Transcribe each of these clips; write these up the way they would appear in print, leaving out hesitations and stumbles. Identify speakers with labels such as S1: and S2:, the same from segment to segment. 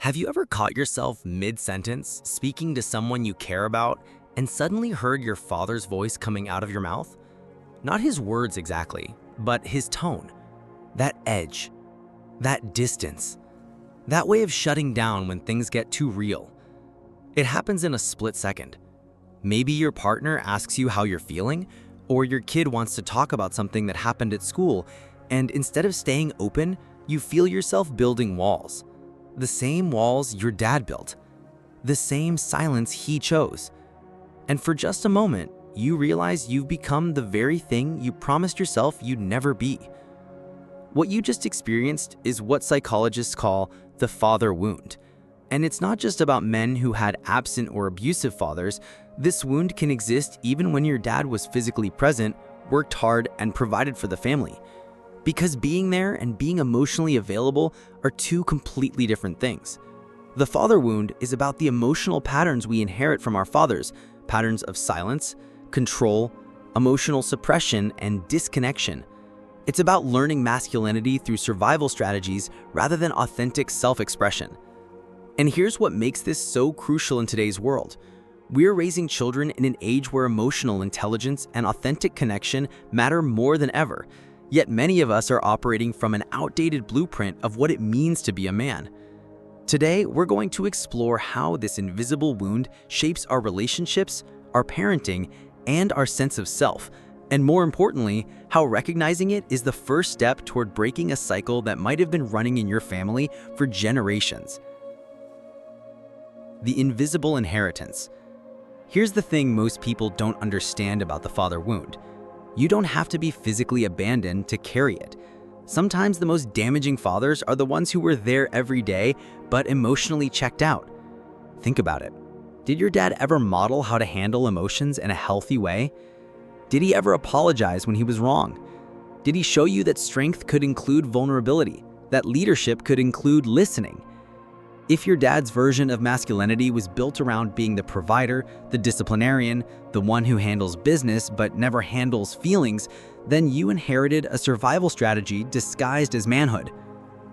S1: Have you ever caught yourself mid-sentence speaking to someone you care about and suddenly heard your father's voice coming out of your mouth? Not his words exactly, but his tone, that edge, that distance, that way of shutting down when things get too real. It happens in a split second. Maybe your partner asks you how you're feeling, or your kid wants to talk about something that happened at school, and instead of staying open, you feel yourself building walls. The same walls your dad built, the same silence he chose. And for just a moment, you realize you've become the very thing you promised yourself you'd never be. What you just experienced is what psychologists call the father wound. And it's not just about men who had absent or abusive fathers. This wound can exist even when your dad was physically present, worked hard, and provided for the family. Because being there and being emotionally available are two completely different things. The father wound is about the emotional patterns we inherit from our fathers, patterns of silence, control, emotional suppression, and disconnection. It's about learning masculinity through survival strategies rather than authentic self-expression. And here's what makes this so crucial in today's world. We're raising children in an age where emotional intelligence and authentic connection matter more than ever. Yet many of us are operating from an outdated blueprint of what it means to be a man. Today, we're going to explore how this invisible wound shapes our relationships, our parenting, and our sense of self, and more importantly, how recognizing it is the first step toward breaking a cycle that might have been running in your family for generations. The invisible inheritance. Here's the thing most people don't understand about the father wound. You don't have to be physically abandoned to carry it. Sometimes the most damaging fathers are the ones who were there every day, but emotionally checked out. Think about it. Did your dad ever model how to handle emotions in a healthy way? Did he ever apologize when he was wrong? Did he show you that strength could include vulnerability, that leadership could include listening? If your dad's version of masculinity was built around being the provider, the disciplinarian, the one who handles business but never handles feelings, then you inherited a survival strategy disguised as manhood.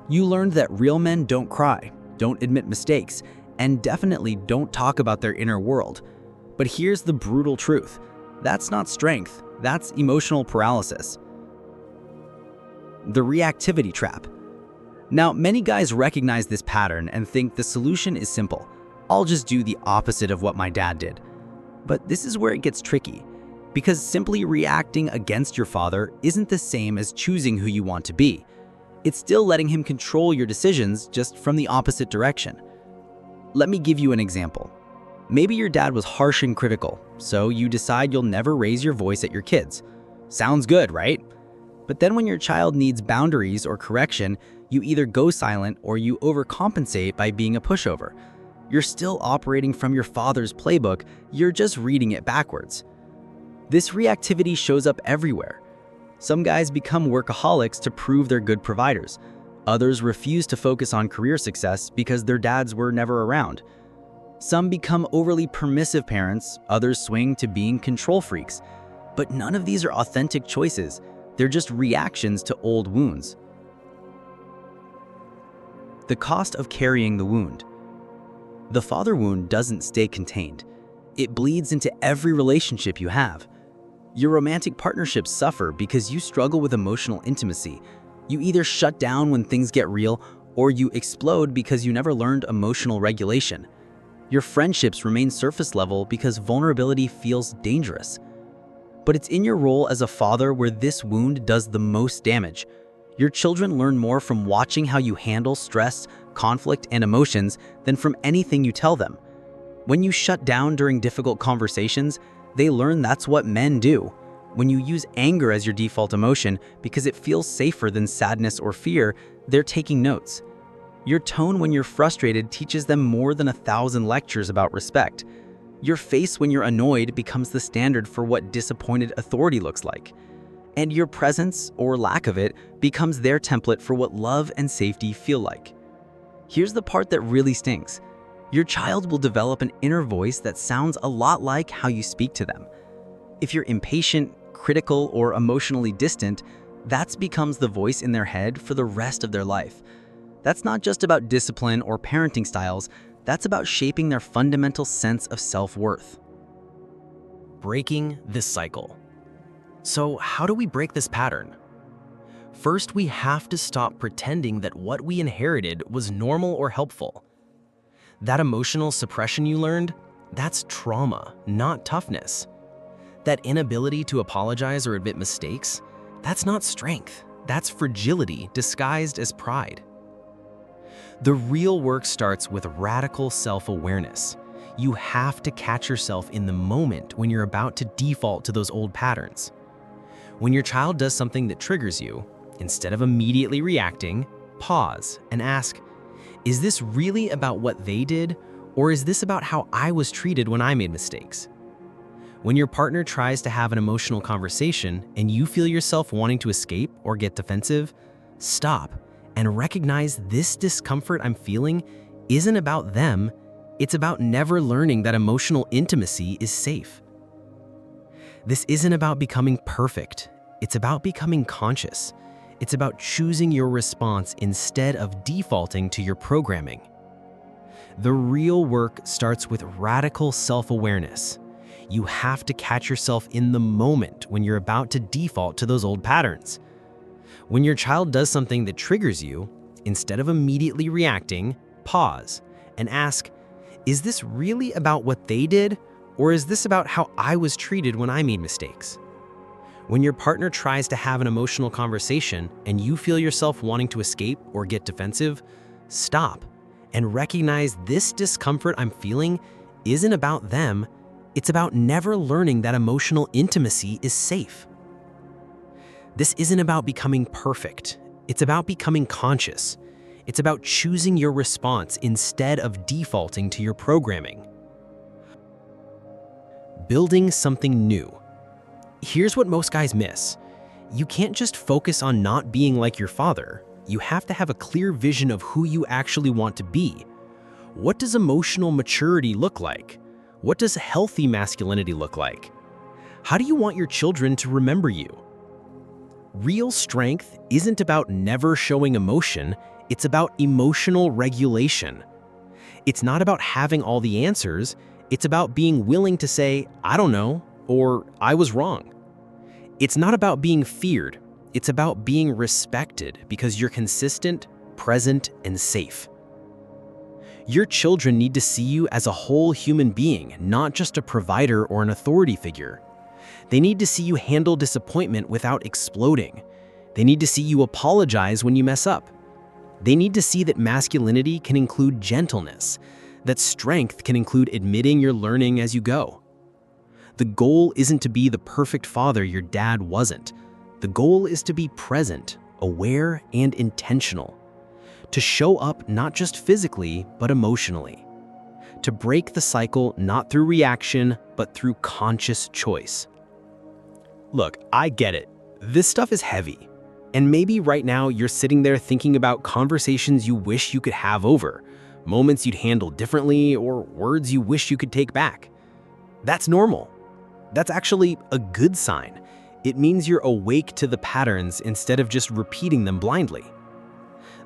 S1: You learned that real men don't cry, don't admit mistakes, and definitely don't talk about their inner world. But here's the brutal truth. That's not strength, that's emotional paralysis. The reactivity trap. Now, many guys recognize this pattern and think the solution is simple. I'll just do the opposite of what my dad did. But this is where it gets tricky, because simply reacting against your father isn't the same as choosing who you want to be. It's still letting him control your decisions, just from the opposite direction. Let me give you an example. Maybe your dad was harsh and critical, so you decide you'll never raise your voice at your kids. Sounds good, right? But then when your child needs boundaries or correction, you either go silent or you overcompensate by being a pushover. You're still operating from your father's playbook, you're just reading it backwards. This reactivity shows up everywhere. Some guys become workaholics to prove they're good providers. Others refuse to focus on career success because their dads were never around. Some become overly permissive parents, others swing to being control freaks. But none of these are authentic choices. They're just reactions to old wounds. The cost of carrying the wound. The father wound doesn't stay contained. It bleeds into every relationship you have. Your romantic partnerships suffer because you struggle with emotional intimacy. You either shut down when things get real, or you explode because you never learned emotional regulation. Your friendships remain surface level because vulnerability feels dangerous. But it's in your role as a father where this wound does the most damage. Your children learn more from watching how you handle stress, conflict, and emotions than from anything you tell them. When you shut down during difficult conversations, they learn that's what men do. When you use anger as your default emotion because it feels safer than sadness or fear, they're taking notes. Your tone when you're frustrated teaches them more than 1,000 lectures about respect. Your face when you're annoyed becomes the standard for what disappointed authority looks like. And your presence, or lack of it, becomes their template for what love and safety feel like. Here's the part that really stings. Your child will develop an inner voice that sounds a lot like how you speak to them. If you're impatient, critical, or emotionally distant, that becomes the voice in their head for the rest of their life. That's not just about discipline or parenting styles, that's about shaping their fundamental sense of self-worth.
S2: Breaking this cycle. So how do we break this pattern? First, we have to stop pretending that what we inherited was normal or helpful. That emotional suppression you learned, that's trauma, not toughness. That inability to apologize or admit mistakes, that's not strength, that's fragility disguised as pride. The real work starts with radical self-awareness. You have to catch yourself in the moment when you're about to default to those old patterns. When your child does something that triggers you, instead of immediately reacting, pause and ask, is this really about what they did, or is this about how I was treated when I made mistakes? When your partner tries to have an emotional conversation and you feel yourself wanting to escape or get defensive, stop and recognize this discomfort I'm feeling isn't about them, it's about never learning that emotional intimacy is safe. This isn't about becoming perfect, it's about becoming conscious. It's about choosing your response instead of defaulting to your programming. The real work starts with radical self-awareness. You have to catch yourself in the moment when you're about to default to those old patterns. When your child does something that triggers you, instead of immediately reacting, pause and ask, is this really about what they did, or is this about how I was treated when I made mistakes? When your partner tries to have an emotional conversation and you feel yourself wanting to escape or get defensive, stop and recognize this discomfort I'm feeling isn't about them, it's about never learning that emotional intimacy is safe. This isn't about becoming perfect, it's about becoming conscious. It's about choosing your response instead of defaulting to your programming. Building something new. Here's what most guys miss. You can't just focus on not being like your father. You have to have a clear vision of who you actually want to be. What does emotional maturity look like? What does healthy masculinity look like? How do you want your children to remember you? Real strength isn't about never showing emotion, it's about emotional regulation. It's not about having all the answers, it's about being willing to say, I don't know, or I was wrong. It's not about being feared, it's about being respected because you're consistent, present, and safe. Your children need to see you as a whole human being, not just a provider or an authority figure. They need to see you handle disappointment without exploding. They need to see you apologize when you mess up. They need to see that masculinity can include gentleness, that strength can include admitting you're learning as you go. The goal isn't to be the perfect father your dad wasn't. The goal is to be present, aware, and intentional. To show up not just physically, but emotionally. To break the cycle not through reaction, but through conscious choice. Look, I get it. This stuff is heavy. And maybe right now you're sitting there thinking about conversations you wish you could have over, moments you'd handle differently, or words you wish you could take back. That's normal. That's actually a good sign. It means you're awake to the patterns instead of just repeating them blindly.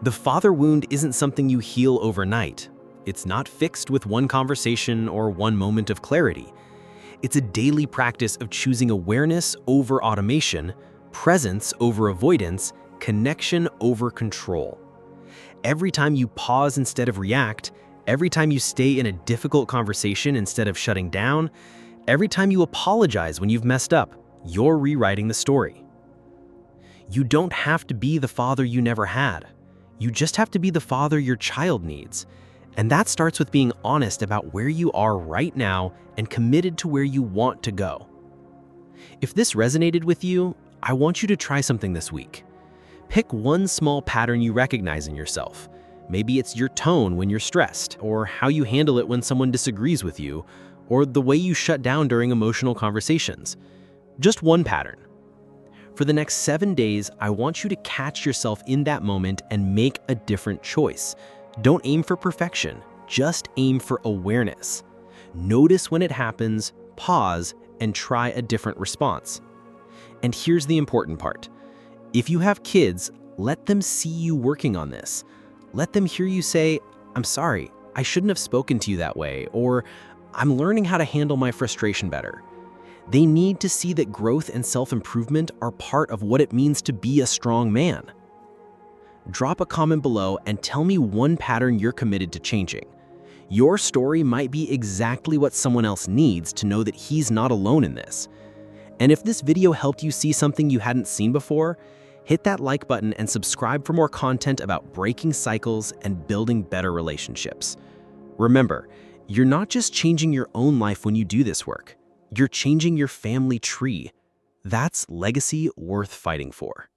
S2: The father wound isn't something you heal overnight. It's not fixed with one conversation or one moment of clarity. It's a daily practice of choosing awareness over automation, presence over avoidance, connection over control. Every time you pause instead of react, every time you stay in a difficult conversation instead of shutting down, every time you apologize when you've messed up, you're rewriting the story. You don't have to be the father you never had. You just have to be the father your child needs. And that starts with being honest about where you are right now and committed to where you want to go. If this resonated with you, I want you to try something this week. Pick one small pattern you recognize in yourself. Maybe it's your tone when you're stressed, or how you handle it when someone disagrees with you, or the way you shut down during emotional conversations. Just one pattern. For the next 7 days, I want you to catch yourself in that moment and make a different choice. Don't aim for perfection, just aim for awareness. Notice when it happens, pause, and try a different response. And here's the important part. If you have kids, let them see you working on this. Let them hear you say, "I'm sorry, I shouldn't have spoken to you that way," or "I'm learning how to handle my frustration better." They need to see that growth and self-improvement are part of what it means to be a strong man. Drop a comment below and tell me one pattern you're committed to changing. Your story might be exactly what someone else needs to know that he's not alone in this. And if this video helped you see something you hadn't seen before, hit that like button and subscribe for more content about breaking cycles and building better relationships. Remember, you're not just changing your own life when you do this work. You're changing your family tree. That's legacy worth fighting for.